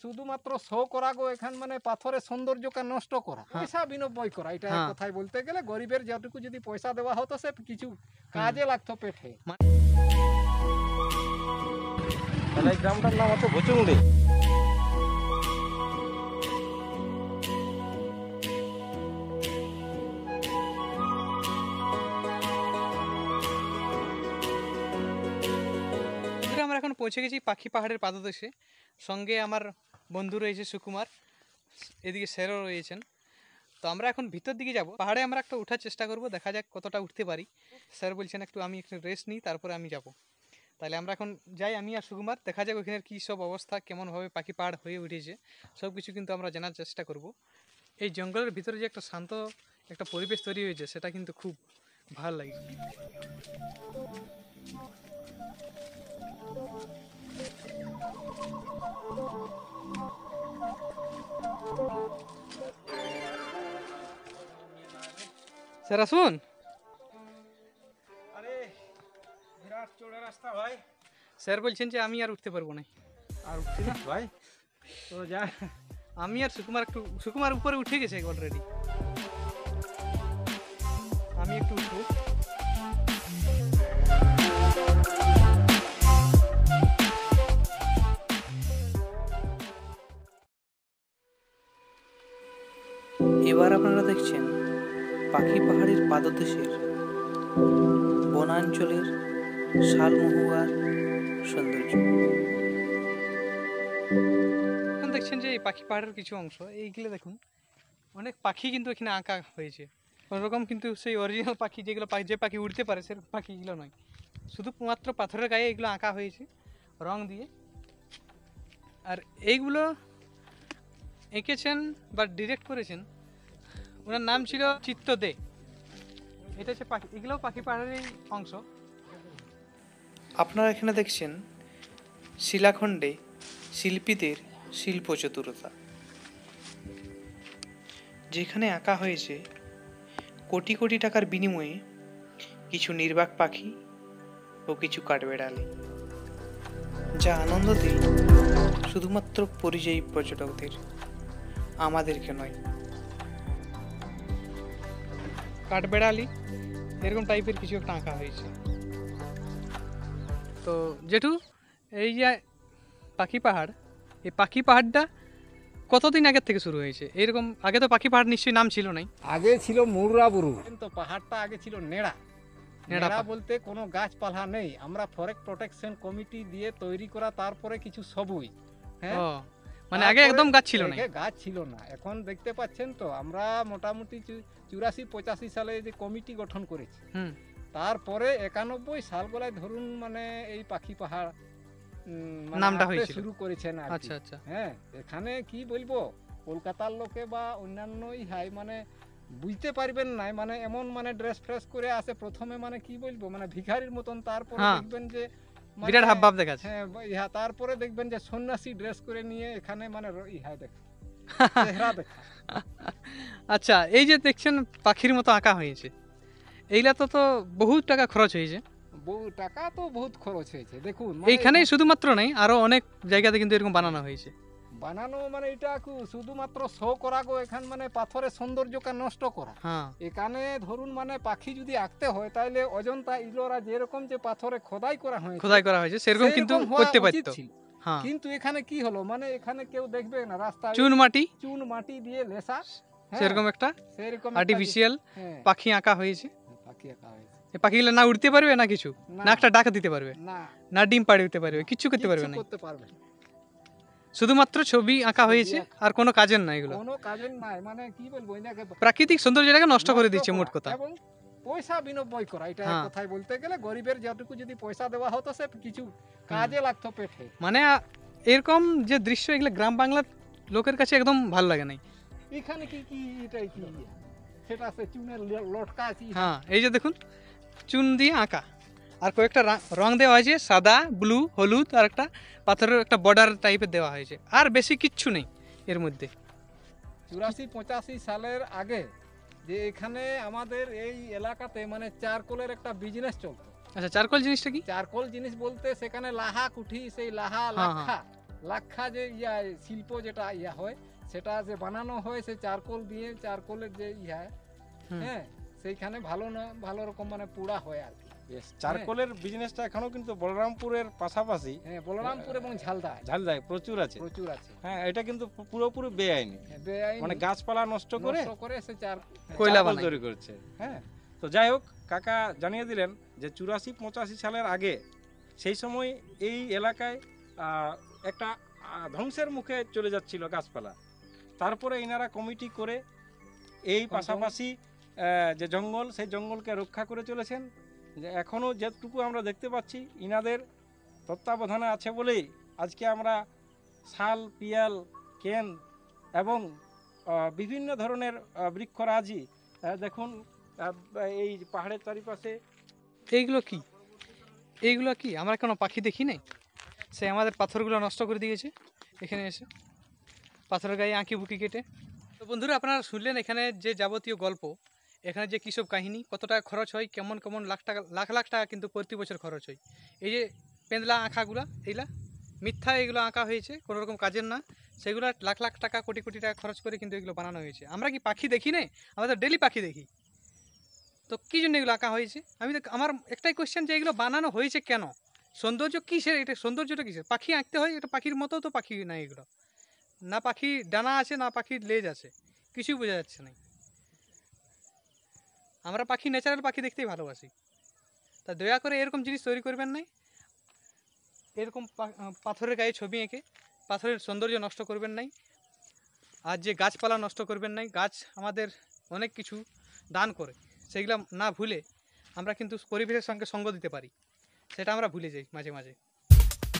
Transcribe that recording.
শুধুমাত্র শো করা গো, এখান মানে পাথরের সৌন্দর্যকে নষ্ট করা, পয়সা বিনিময় করা, এটা কথাই বলতে গেলে গরিবের যেটুকু যদি পয়সা দেওয়া হতো সে কিছু কাজে লাগতো পেটে। তাহলে গ্রামটার নাম হচ্ছে ভুচুংডি। আমরা এখন পৌঁছে গেছি পাখি পাহাড়ের পাদদেশে। সঙ্গে আমার বন্ধু রয়েছে সুকুমার, এদিকে স্যারও রয়েছেন। তো আমরা এখন ভিতর দিকে যাব। পাহাড়ে আমরা একটা উঠার চেষ্টা করব, দেখা যাক কতটা উঠতে পারি। স্যার বলছেন আমি একটু রেস্ট নিই, তারপরে আমি যাব। তাহলে আমরা এখন যাই, আমি আর সুকুমার, দেখা যাক ওখানের কী সব অবস্থা, কেমনভাবে পাখি পাহাড় হয়ে উঠেছে, সব কিছু কিন্তু আমরা জানার চেষ্টা করব। এই জঙ্গলের ভিতরে যে একটা শান্ত একটা পরিবেশ তৈরি হয়েছে, সেটা কিন্তু খুব ভালো লাগে। স্যার আসুন। আরে বিরাট চড়া রাস্তা ভাই। স্যার বলছেন যে আমি আর উঠতে পারবো না। আর উঠছি না ভাই, তো যা আমি আর সুকুমার উপরে উঠে গেছে অলরেডি, আমি একটু উঠবো। এবার আপনারা দেখছেন পাখি পাহাড়ের পাদদেশের বনাঞ্চলের শালমহুয়ার সৌন্দর্য। দেখছেন যে এই পাখি পাহাড়ের কিছু অংশ, এইগুলো দেখুন, অনেক পাখি কিন্তু এখানে আঁকা হয়েছে। ওরকম কিন্তু সেই অরিজিনাল পাখি যেগুলো যে পাখি উড়তে পারে সে পাখিগুলো নয়, শুধুমাত্র পাথরের গায়ে এগুলো আঁকা হয়েছে রং দিয়ে। আর এইগুলো এঁকেছেন বা ডিরেক্ট করেছেন, ওনার নাম ছিল চিত্ত দে। এটা হচ্ছে পাখি, এগুলোও পাখি পাহাড়েরই অংশ। আপনারা এখানে দেখছেন শিলাখণ্ডে শিল্পীদের শিল্প চতুরতা, যেখানে আঁকা হয়েছে কোটি কোটি টাকার বিনিময়ে কিছু নির্বাক পাখি ও কিছু কাঠবেড়ালি, যা আনন্দ দেয় শুধুমাত্র পরিযায়ী পর্যটকদের, আমাদেরকে নয়। কাঠবেড়ালি এরকম টাইপের কিছু একটা আঁকা হয়েছে। তো জেঠু, এই যে পাখি পাহাড়, এই পাখি পাহাড়টা কতদিন আগের থেকে শুরু হয়েছে? এরকম আগে তো পাখি পাহাড় নিশ্চয়ই নাম ছিল নাই। আগে ছিল মুরাবুরু, কিন্তু পাহাড়টা আগে ছিল নেড়া। নেড়া বলতে কোনো গাছপালা নেই, আমরা ফরেস্ট প্রোটেকশন কমিটি দিয়ে তৈরি করা, তারপরে কিছু সবুজ। হ্যাঁ, মানে আগে একদম গাছ ছিল না, গাছ ছিল না। এখন দেখতে পাচ্ছেন তো, আমরা মোটামুটি 84-85 সালে যে কমিটি গঠন করেছি, তারপরে 91 সালগুলায় ধরুন মানে এই পাখি পাহাড় নামটা হয়েছিল, শুরু করেছেন। আচ্ছা আচ্ছা। হ্যাঁ, এখানে কি বলবো, কলকাতার লোকে বা অন্যান্যই হাই মানে বুঝতে পারবেন না, মানে এমন মানে ড্রেস ফ্রেস করে আসে প্রথমে, মানে কি বলবো, মানে ভিখারির মতন। তারপরে দেখবেন যে বিরাট হাবভাব দেখাচ্ছে। হ্যাঁ, তারপরে দেখবেন যে সন্ন্যাসী ড্রেস করে নিয়ে এখানে মানে চেহারা দেখা। আচ্ছা, এই যে দেখছেন পাখির মতো আঁকা হয়েছে, এইটা তো বহুত টাকা খরচ হয়েছে। বহু টাকা তো বহুত খরচ হয়েছে। দেখুন এইখানেই শুধুমাত্র নেই, আরো অনেক জায়গাতে কিন্তু এরকম বানানো হয়েছে। বানানো মানে এটা শুধুমাত্র শো করা গো, এখান মানে পাথরের সৌন্দর্যকে নষ্ট করা। এখানে ধরুন মানে পাখি যদি আঁকতে হয়, তাহলে অজন্তা ইলোরা যেরকম যে পাথরে খোদাই করা হয়েছে সেরকম কিন্তু করতে পারত। কিন্তু এখানে কি হলো, মানে এখানে কেউ দেখবে না, রাস্তায় চুন মাটি দিয়ে লেসা, সেরকম একটা আর্টিফিশিয়াল পাখি আঁকা হয়েছে। এই পাখিগুলো না উড়তে পারবে, না কিছু, না একটা ডাক দিতে পারবে, না ডিম পাড়ে দিতে পারবে, কিচ্ছু করতে পারবে না, শুধুমাত্র ছবি আঁকা হয়েছে, আর কোনো কাজের নাই। এগুলো কোনো কাজের নাই, মানে কি বলবো, প্রাকৃতিক সৌন্দর্যটাকে নষ্ট করে দিচ্ছে মোট কথা। এবং পয়সা বিনিময় করা, এটা কথাই বলতে গেলে গরিবের যেটুকু যদি পয়সা দেওয়া হতো সে কিছু কাজে লাগতো পেটে। মানে এরকম যে দৃশ্য, এগুলো গ্রাম বাংলার লোকের কাছে একদম ভালো লাগে নাই। এখানে কি কি এটাই কি সেটা আছে, চুনের লটকা আছে। হ্যাঁ, এই যে দেখুন চুন দিয়ে আঁকা, আর কয়েকটা রং দেওয়া হয়েছে, সাদা, ব্লু, হলুদ, আর একটা পাথরের একটা বর্ডার টাইপের দেওয়া হয়েছে, আর বেশি কিচ্ছু নেই এর মধ্যে। 84-85 সালের আগে যে এখানে আমাদের এই এলাকাতে মানে চারকোলের একটা বিজনেস চলতো। আচ্ছা, চারকোল জিনিসটা কি? চারকোল জিনিস বলতে সেখানে লাহা কুঠি, সেই লাহা লাখা লাক্ষা যে শিল্প যেটা হয় সেটা যে বানানো হয় সে চারকোল দিয়ে, চারকোলের যে হ্যাঁ সেইখানে ভালো রকম মানে পোড়া হয় আর কি। চারকোলের বিজনেসটা এখনো কিন্তু বলরামপুরের পাশাপাশি, হ্যাঁ বলরামপুর এবং ঝালদায় প্রচুর আছে। হ্যাঁ, এটা কিন্তু পুরোপুরি বেআইনি, বেআইনি মানে গাছপালা নষ্ট করে সে কয়লা চারকোল বানায়। তৈরি করছে। হ্যাঁ, তো যাই হোক, কাকা জানিয়ে দিলেন যে 84-85 সালের আগে সেই সময় এই এলাকায় একটা ধ্বংসের মুখে চলে যাচ্ছিল গাছপালা। তারপরে ইনারা কমিটি করে এই পাশাপাশি যে জঙ্গল, সেই জঙ্গলকে রক্ষা করে চলেছেন। যে এখনও যেটুকু আমরা দেখতে পাচ্ছি ইনাদের তত্ত্বাবধানে আছে বলেই আজকে আমরা শাল, পিয়াল, কেন এবং বিভিন্ন ধরনের বৃক্ষরাজি দেখুন এই পাহাড়ের চারিপাশে। এইগুলো কি আমরা কোনো পাখি দেখি নাই? সে আমাদের পাথরগুলো নষ্ট করে দিয়েছে এখানে এসে, পাথরের গায়ে আঁকি বুকি কেটে। তো বন্ধুরা, আপনারা শুনলেন এখানে যে যাবতীয় গল্প, এখানে যে কী সব কাহিনী, কত টাকা খরচ হয়, কেমন লাখ লাখ টাকা কিন্তু প্রতি বছর খরচ হয়। এই যে পেন্দলা আঁকাগুলা, এইগুলা মিথ্যা, এগুলো আঁকা হয়েছে, কোনো রকম কাজের না। সেগুলো লাখ লাখ টাকা, কোটি কোটি টাকা খরচ করে কিন্তু এগুলো বানানো হয়েছে। আমরা কি পাখি দেখি না? আমরা তো ডেলি পাখি দেখি। তো কী জন্য এগুলো আঁকা হয়েছে? আমার একটাই কোয়েশ্চেন, যে এগুলো বানানো হয়েছে কেন? সৌন্দর্য কিসের? এটা সৌন্দর্যটা কিসের? পাখি আঁকতে হয়, এটা পাখির মতো তো পাখি না এগুলো। না পাখি ডানা আছে, না পাখির লেজ আছে, কিছুই বোঝা যাচ্ছে না। আমরা পাখি, ন্যাচারাল পাখি দেখতেই ভালোবাসি। তা দয়া করে এরকম জিনিস তৈরি করবেন না। এরকম পাথরের গায়ে ছবি এঁকে পাথরের সৌন্দর্য নষ্ট করবেন নাই। আর যে গাছপালা নষ্ট করবেন নাই। গাছ আমাদের অনেক কিছু দান করে, সেগুলো না ভুলে আমরা কিন্তু পরিবেশের সঙ্গে সঙ্গ দিতে পারি, সেটা আমরা ভুলে যাই মাঝে মাঝে।